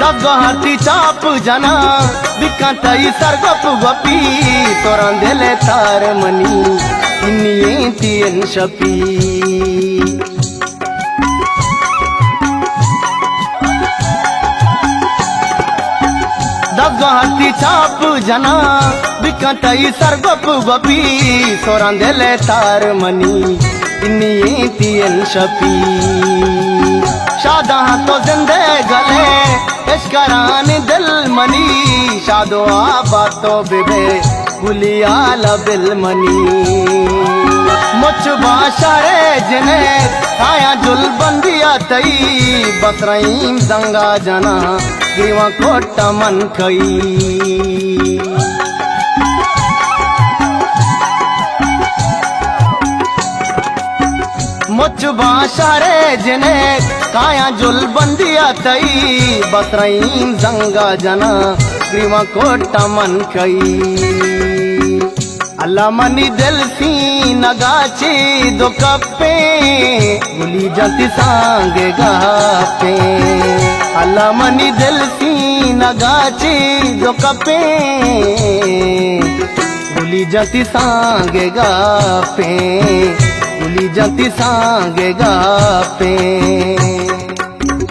दगहाती चाप जना बिकांताई सरगप गपी तोरांदेले तार मनी इन्निये तीन शपी दगहाती चाप जना बिकांताई सरगप गपी तोरांदेले तार मनी इन्निये तीन शपी शादा तो जिंदे गले इश्करान दिल मनी शादो आबाद तो बिबे गुलियाल बिल मनी मुझ बाशारे जिने आया जुल बंदिया तई बसरईम जंगा जना गिवा कोटा मन कई मुझ बाशारे जिने काया जुल बंदिया तई बसरईम जंगा जना ग्रीवा कोटा मन कई अल्लाह मनी दिल सी नगाची दो कप्पे गुली जति सांगे गापे अल्लाह मनी दिल सी नगाची दो कप्पे गुली जति सांगे गापे गुली जति सांगे गापे।